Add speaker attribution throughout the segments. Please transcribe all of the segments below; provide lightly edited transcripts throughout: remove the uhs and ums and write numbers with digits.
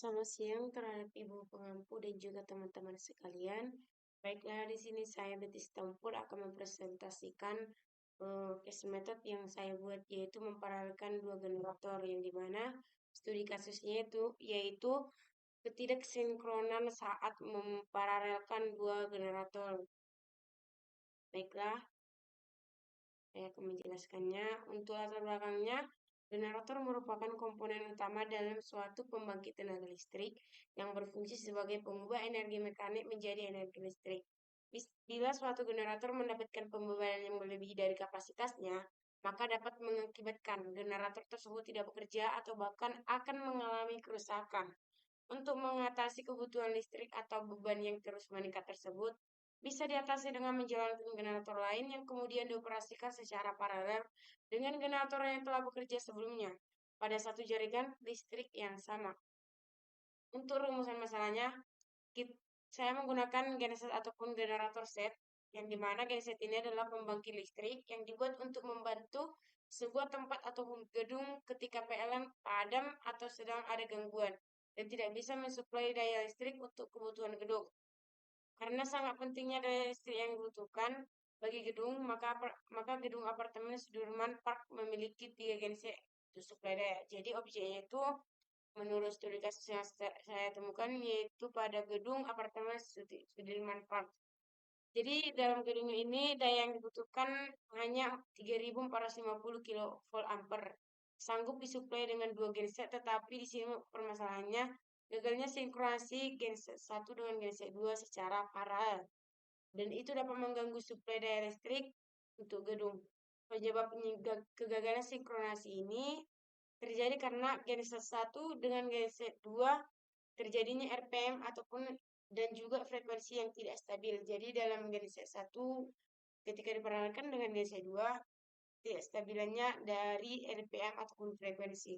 Speaker 1: Selamat siang terhadap Ibu pengampu dan juga teman-teman sekalian. Baiklah, di sini saya Betis Tempur akan mempresentasikan case method yang saya buat, yaitu memparalelkan dua generator, yang dimana studi kasusnya yaitu ketidaksinkronan saat memparalelkan dua generator. Baiklah, saya akan menjelaskannya. Untuk latar belakangnya, generator merupakan komponen utama dalam suatu pembangkit tenaga listrik yang berfungsi sebagai pengubah energi mekanik menjadi energi listrik. Bila suatu generator mendapatkan pembebanan yang melebihi dari kapasitasnya, maka dapat mengakibatkan generator tersebut tidak bekerja atau bahkan akan mengalami kerusakan. Untuk mengatasi kebutuhan listrik atau beban yang terus meningkat tersebut, bisa diatasi dengan menjalankan generator lain yang kemudian dioperasikan secara paralel dengan generator yang telah bekerja sebelumnya pada satu jaringan listrik yang sama. Untuk rumusan masalahnya, saya menggunakan genset ataupun generator set, yang dimana genset ini adalah pembangkit listrik yang dibuat untuk membantu sebuah tempat ataupun gedung ketika PLN padam atau sedang ada gangguan dan tidak bisa mensuplai daya listrik untuk kebutuhan gedung. Karena sangat pentingnya daya listrik yang dibutuhkan bagi gedung, maka gedung apartemen Sudirman Park memiliki 3 genset untuk suplai daya. Jadi objeknya itu menurut studi kasus yang saya temukan yaitu pada gedung apartemen Sudirman Park. Jadi dalam gedung ini daya yang dibutuhkan hanya 3.450 kV ampere. Sanggup disuplai dengan 2 genset, tetapi di sini permasalahannya gagalnya sinkronasi genset 1 dengan genset 2 secara paralel. Dan itu dapat mengganggu suplai daya listrik untuk gedung. Penyebab kegagalan sinkronasi ini terjadi karena genset 1 dengan genset 2 terjadinya RPM ataupun dan juga frekuensi yang tidak stabil. Jadi dalam genset 1 ketika diparalelkan dengan genset 2 tidak stabilannya dari RPM ataupun frekuensi.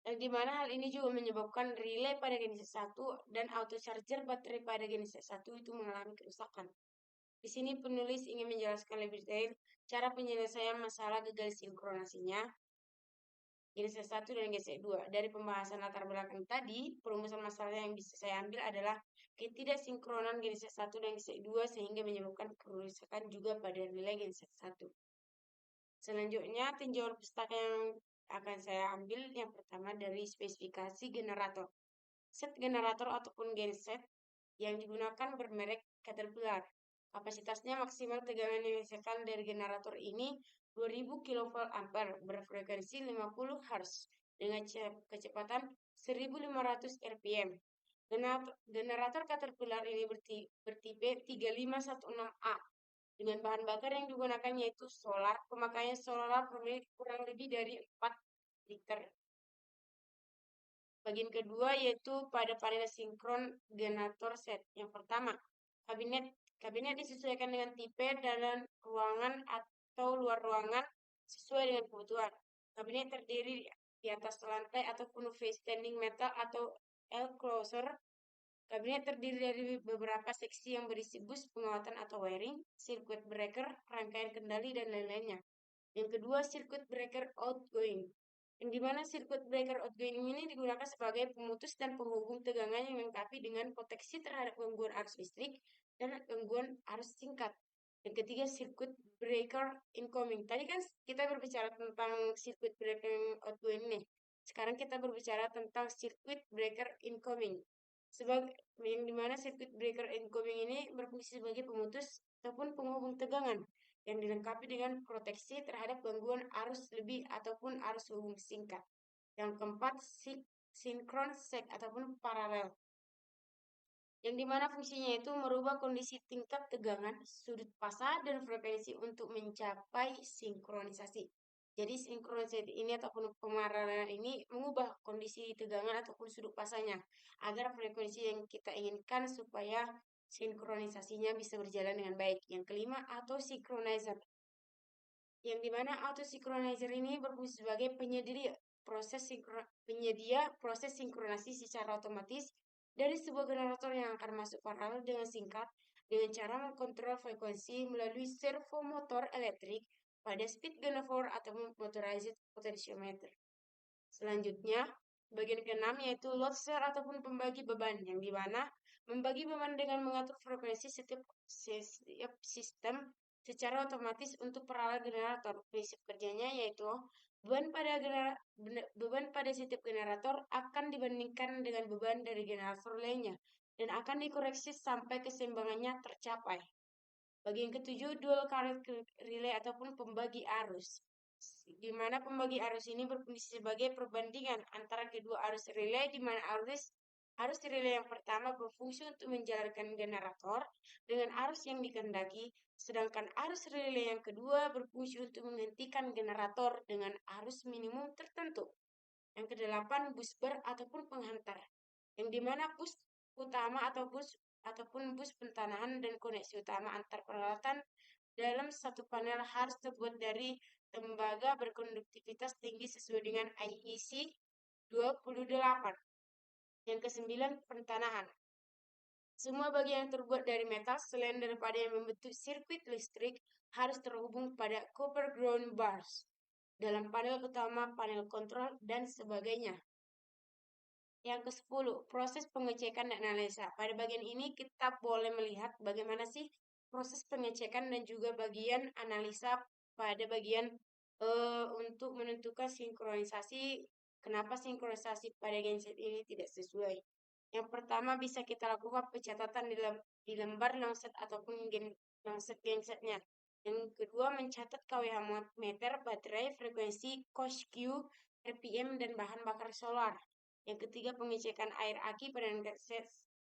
Speaker 1: Yang dimana hal ini juga menyebabkan relay pada genset 1 dan auto charger baterai pada genset 1 itu mengalami kerusakan. Di sini penulis ingin menjelaskan lebih detail cara penyelesaian masalah gagal sinkronasinya genset 1 dan genset 2. Dari pembahasan latar belakang tadi, perumusan masalah yang bisa saya ambil adalah ketidaksinkronan genset 1 dan genset 2 sehingga menyebabkan kerusakan juga pada relay genset 1. Selanjutnya, tinjauan pustaka yang akan saya ambil yang pertama dari spesifikasi generator. Set generator ataupun genset yang digunakan bermerek Caterpillar. Kapasitasnya maksimal tegangan yang dihasilkan dari generator ini 2000 kV ampere berfrekuensi 50 Hz dengan kecepatan 1500 rpm. Generator Caterpillar ini bertipe 3516A dengan bahan bakar yang digunakan yaitu solar. Pemakaian solar kurang lebih dari 4 liter. Bagian kedua yaitu pada panel sinkron generator set. Yang pertama, kabinet disesuaikan dengan tipe dalam ruangan atau luar ruangan sesuai dengan kebutuhan. Kabinet terdiri di atas lantai ataupun freestanding metal atau L-closer. Kabinet terdiri dari beberapa seksi yang berisi bus penguatan atau wiring, circuit breaker, rangkaian kendali, dan lain-lainnya. Yang kedua, circuit breaker outgoing. Yang dimana circuit breaker outgoing ini digunakan sebagai pemutus dan penghubung tegangan yang dilengkapi dengan proteksi terhadap gangguan arus listrik dan gangguan arus singkat. Yang ketiga, circuit breaker incoming. Tadi kan kita berbicara tentang circuit breaker outgoing nih. Sekarang kita berbicara tentang circuit breaker incoming. Yang dimana circuit breaker incoming ini berfungsi sebagai pemutus ataupun penghubung tegangan yang dilengkapi dengan proteksi terhadap gangguan arus lebih ataupun arus hubung singkat. Yang keempat, sinkron sek ataupun paralel. Yang dimana fungsinya itu merubah kondisi tingkat tegangan, sudut fasa, dan frekuensi untuk mencapai sinkronisasi. Jadi sinkronisasi ini ataupun pemarahan ini mengubah kondisi tegangan ataupun sudut fasanya agar frekuensi yang kita inginkan supaya sinkronisasinya bisa berjalan dengan baik. Yang kelima, auto synchronizer. Yang dimana auto synchronizer ini berfungsi sebagai penyedia proses sinkronasi secara otomatis dari sebuah generator yang akan masuk paralel dengan singkat dengan cara mengkontrol frekuensi melalui servo motor elektrik pada speed generator atau motorized potentiometer. Selanjutnya, bagian keenam yaitu load share ataupun pembagi beban, yang dimana membagi beban dengan mengatur frekuensi setiap sistem secara otomatis untuk paralel generator. Prinsip kerjanya yaitu beban pada setiap generator akan dibandingkan dengan beban dari generator lainnya dan akan dikoreksi sampai keseimbangannya tercapai. Bagian ketujuh, dual current relay ataupun pembagi arus. Di mana pembagi arus ini berfungsi sebagai perbandingan antara kedua arus relay, di mana arus relay yang pertama berfungsi untuk menjalankan generator dengan arus yang dikehendaki, sedangkan arus relay yang kedua berfungsi untuk menghentikan generator dengan arus minimum tertentu. Yang kedelapan, bus bar ataupun penghantar, yang dimana bus utama ataupun bus pentanahan dan koneksi utama antar peralatan dalam satu panel harus terbuat dari tembaga berkonduktivitas tinggi sesuai dengan IEC 28. Yang kesembilan, pentanahan. Semua bagian yang terbuat dari metal selain daripada yang membentuk sirkuit listrik harus terhubung pada copper ground bars dalam panel utama, panel kontrol, dan sebagainya. Yang ke-10, proses pengecekan dan analisa. Pada bagian ini kita boleh melihat bagaimana sih proses pengecekan dan juga bagian analisa pada bagian untuk menentukan sinkronisasi. Kenapa sinkronisasi pada genset ini tidak sesuai? Yang pertama bisa kita lakukan pencatatan di lembar langsat ataupun langsat gensetnya. Yang kedua mencatat KWH meter, baterai, frekuensi, COSQ, RPM, dan bahan bakar solar. Yang ketiga, pengecekan air aki pada genset.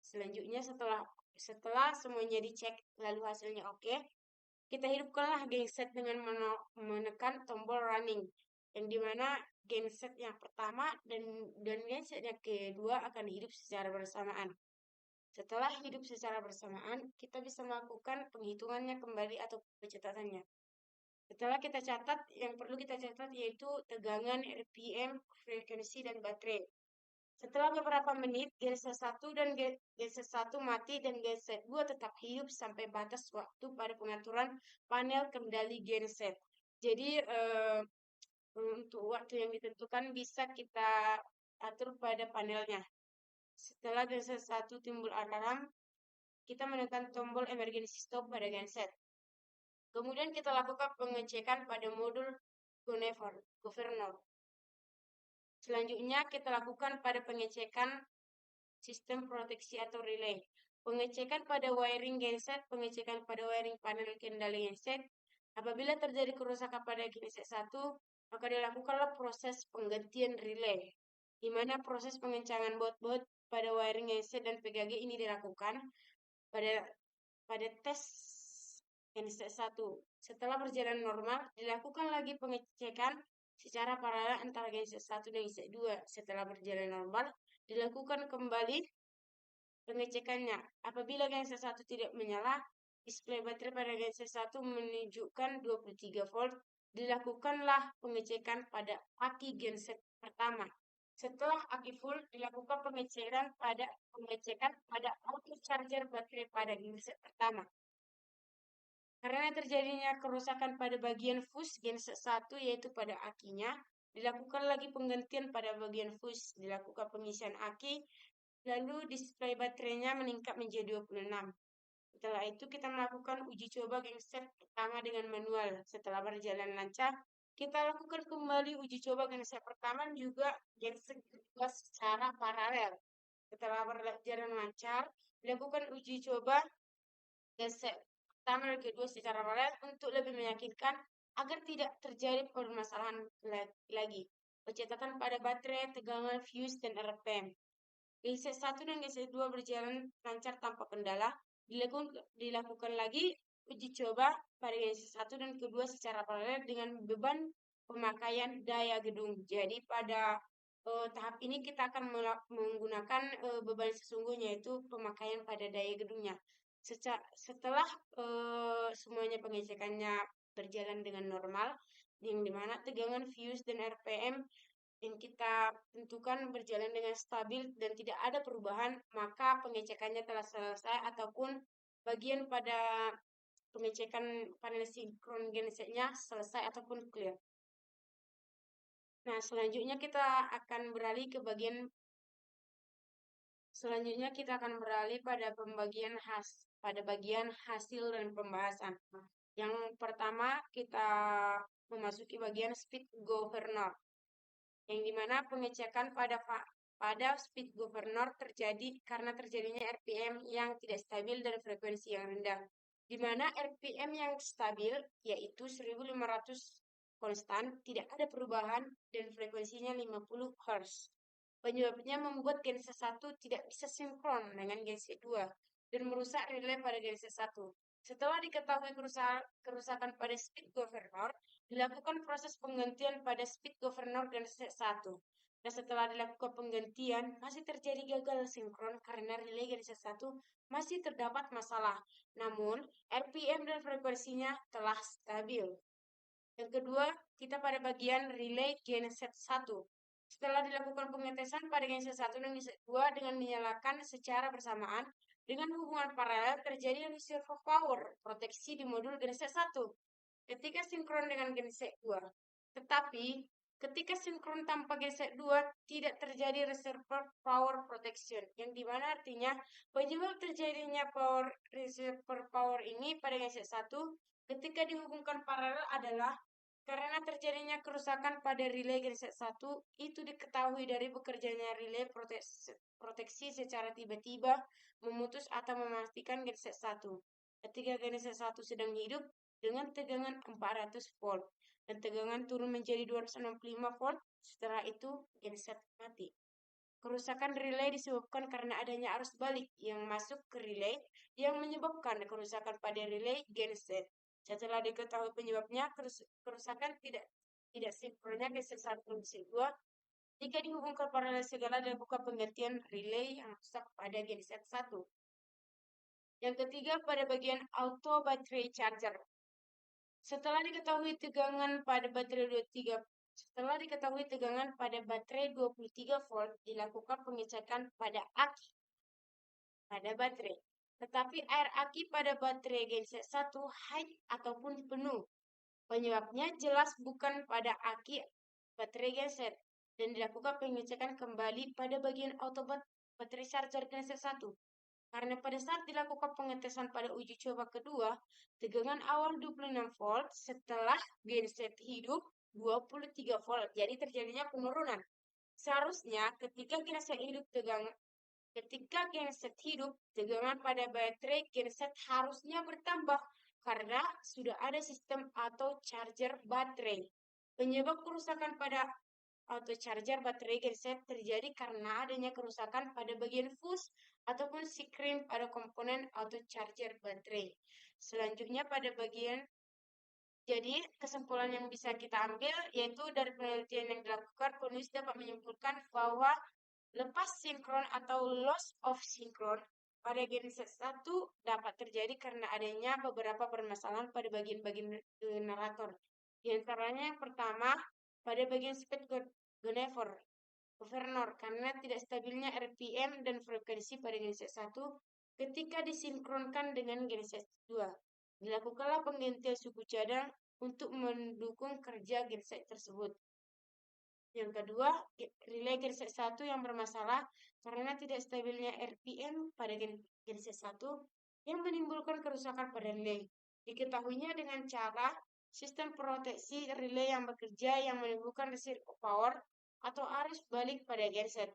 Speaker 1: Selanjutnya setelah semuanya dicek lalu hasilnya oke, kita hidupkanlah genset dengan menekan tombol running, yang dimana genset yang pertama dan genset yang kedua akan hidup secara bersamaan. Setelah hidup secara bersamaan, kita bisa melakukan penghitungannya kembali atau pencatatannya. Setelah kita catat, yang perlu kita catat yaitu tegangan, RPM, frekuensi, dan baterai. Setelah beberapa menit, genset 1 dan genset 1 mati dan genset 2 tetap hidup sampai batas waktu pada pengaturan panel kendali genset. Jadi untuk waktu yang ditentukan bisa kita atur pada panelnya. Setelah genset 1 timbul alarm, kita menekan tombol emergency stop pada genset. Kemudian kita lakukan pengecekan pada modul governor. Selanjutnya kita lakukan pada pengecekan sistem proteksi atau relay. Pengecekan pada wiring genset, pengecekan pada wiring panel kendali genset. Apabila terjadi kerusakan pada genset 1, maka dilakukanlah proses penggantian relay, di mana proses pengencangan baut-baut pada wiring genset dan PGG ini dilakukan pada tes genset 1. Setelah berjalan normal, dilakukan lagi pengecekan secara paralel antara genset 1 dan genset 2. Setelah berjalan normal, dilakukan kembali pengecekannya. Apabila genset 1 tidak menyala, display baterai pada genset 1 menunjukkan 23 volt. Dilakukanlah pengecekan pada aki genset pertama. Setelah aki full, dilakukan pengecekan pada auto charger baterai pada genset pertama. Karena terjadinya kerusakan pada bagian fuse genset 1 yaitu pada akinya, dilakukan lagi penggantian pada bagian fuse, dilakukan pengisian aki, lalu display baterainya meningkat menjadi 26. Setelah itu kita melakukan uji coba genset pertama dengan manual. Setelah berjalan lancar, kita lakukan kembali uji coba genset pertama juga genset kedua secara paralel. Setelah berjalan lancar, dilakukan uji coba genset pertama dan kedua secara paralel untuk lebih meyakinkan agar tidak terjadi permasalahan lagi. Pencatatan pada baterai, tegangan, fuse, dan RPM. Genset 1 dan genset 2 berjalan lancar tanpa kendala. Dilakukan lagi uji coba pada genset 1 dan kedua secara paralel dengan beban pemakaian daya gedung. Jadi pada tahap ini kita akan menggunakan beban sesungguhnya yaitu pemakaian pada daya gedungnya. Setelah semuanya pengecekannya berjalan dengan normal, yang dimana tegangan, fuse, dan RPM yang kita tentukan berjalan dengan stabil dan tidak ada perubahan, maka pengecekannya telah selesai ataupun bagian pada pengecekan panel sinkron gensetnya selesai ataupun clear. Nah, selanjutnya kita akan beralih pada bagian hasil dan pembahasan. Yang pertama kita memasuki bagian speed governor, yang dimana pengecekan pada speed governor terjadi karena terjadinya RPM yang tidak stabil dan frekuensi yang rendah. Di mana RPM yang stabil yaitu 1500 konstan, tidak ada perubahan dan frekuensinya 50 Hz. Penyebabnya membuat genset 1 tidak bisa sinkron dengan genset 2 dan merusak relay pada genset 1. Setelah diketahui kerusakan pada speed governor, dilakukan proses penggantian pada speed governor genset 1. Dan setelah dilakukan penggantian, masih terjadi gagal sinkron karena relay genset 1 masih terdapat masalah. Namun, RPM dan frekuensinya telah stabil. Yang kedua, kita pada bagian relay genset 1. Setelah dilakukan pengetesan pada genset 1 dan genset 2 dengan menyalakan secara bersamaan, dengan hubungan paralel terjadi reservoir power proteksi di modul genset 1 ketika sinkron dengan genset 2. Tetapi, ketika sinkron tanpa genset 2, tidak terjadi reservoir power protection, yang dimana artinya penyebab terjadinya reservoir power ini pada genset 1 ketika dihubungkan paralel adalah karena terjadinya kerusakan pada relay genset 1, itu diketahui dari bekerjanya relay proteksi secara tiba-tiba memutus atau mematikan genset 1. Ketika genset 1 sedang hidup dengan tegangan 400 volt dan tegangan turun menjadi 265 volt, setelah itu genset mati. Kerusakan relay disebabkan karena adanya arus balik yang masuk ke relay yang menyebabkan kerusakan pada relay genset. Setelah diketahui penyebabnya, kerusakan tidak sinkronnya genset 1 dan genset 2, jika dihubungkan paralel segala dilakukan penggantian relay yang rusak pada genset 1. Yang ketiga pada bagian auto battery charger. Setelah diketahui tegangan pada baterai 23 volt, dilakukan pengecekan pada aki pada baterai. Tetapi air aki pada baterai genset 1 high ataupun penuh. Penyebabnya jelas bukan pada aki baterai genset dan dilakukan pengecekan kembali pada bagian auto baterai charger genset 1. Karena pada saat dilakukan pengetesan pada uji coba kedua, tegangan awal 26 volt setelah genset hidup 23 volt. Jadi terjadinya penurunan. Seharusnya ketika genset hidup, tegangan pada baterai genset harusnya bertambah karena sudah ada sistem atau charger baterai. Penyebab kerusakan pada auto charger baterai genset terjadi karena adanya kerusakan pada bagian fuse ataupun screen pada komponen auto charger baterai. Selanjutnya pada bagian, jadi kesimpulan yang bisa kita ambil yaitu dari penelitian yang dilakukan, penulis dapat menyimpulkan bahwa lepas sinkron atau loss of sinkron pada genset 1 dapat terjadi karena adanya beberapa permasalahan pada bagian-bagian generator. Di antaranya yang pertama, pada bagian speed governor karena tidak stabilnya RPM dan frekuensi pada genset 1 ketika disinkronkan dengan genset 2. Dilakukanlah penggantian suku cadang untuk mendukung kerja genset tersebut. Yang kedua, relay genset 1 yang bermasalah karena tidak stabilnya RPM pada genset 1 yang menimbulkan kerusakan pada relay. Diketahuinya dengan cara sistem proteksi relay yang bekerja yang menimbulkan reservoir power atau arus balik pada genset.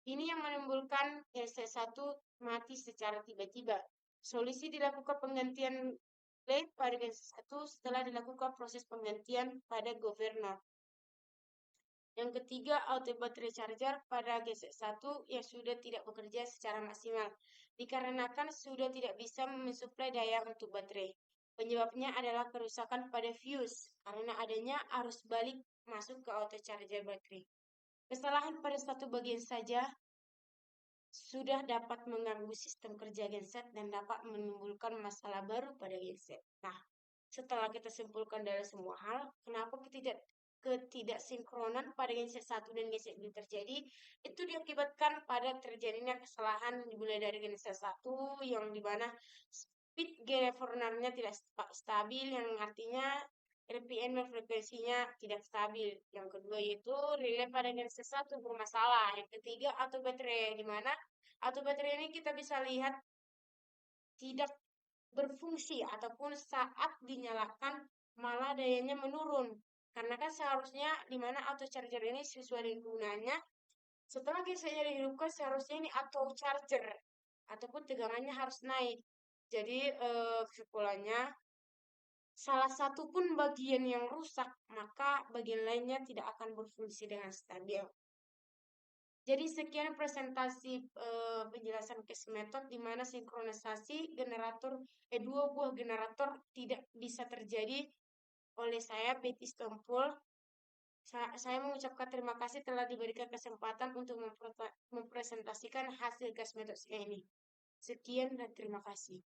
Speaker 1: Ini yang menimbulkan genset 1 mati secara tiba-tiba. Solusi dilakukan penggantian relay pada genset 1 setelah dilakukan proses penggantian pada governor. Yang ketiga, auto battery charger pada genset 1 yang sudah tidak bekerja secara maksimal, dikarenakan sudah tidak bisa mensuplai daya untuk baterai. Penyebabnya adalah kerusakan pada fuse, karena adanya arus balik masuk ke auto charger baterai. Kesalahan pada satu bagian saja sudah dapat mengganggu sistem kerja genset dan dapat menimbulkan masalah baru pada genset. Nah, setelah kita simpulkan dari semua hal, kenapa ketidaksinkronan pada genset 1 dan genset 2 terjadi, itu diakibatkan pada terjadinya kesalahan dimulai dari genset 1 yang dimana speed governornya tidak stabil, yang artinya RPM dan frekuensinya tidak stabil. Yang kedua yaitu relay pada genset 1 bermasalah. Yang ketiga auto baterai, di mana auto baterai ini kita bisa lihat tidak berfungsi ataupun saat dinyalakan malah dayanya menurun. Karena kan seharusnya di mana auto charger ini sesuai dengan gunanya, setelah geseknya dihidupkan seharusnya ini auto charger ataupun tegangannya harus naik. Jadi kesimpulannya salah satu pun bagian yang rusak, maka bagian lainnya tidak akan berfungsi dengan stabil. Jadi sekian presentasi penjelasan case method di mana sinkronisasi generator dua buah generator tidak bisa terjadi oleh saya Betty Stompul. Saya mengucapkan terima kasih telah diberikan kesempatan untuk mempresentasikan hasil case method ini. Sekian dan terima kasih.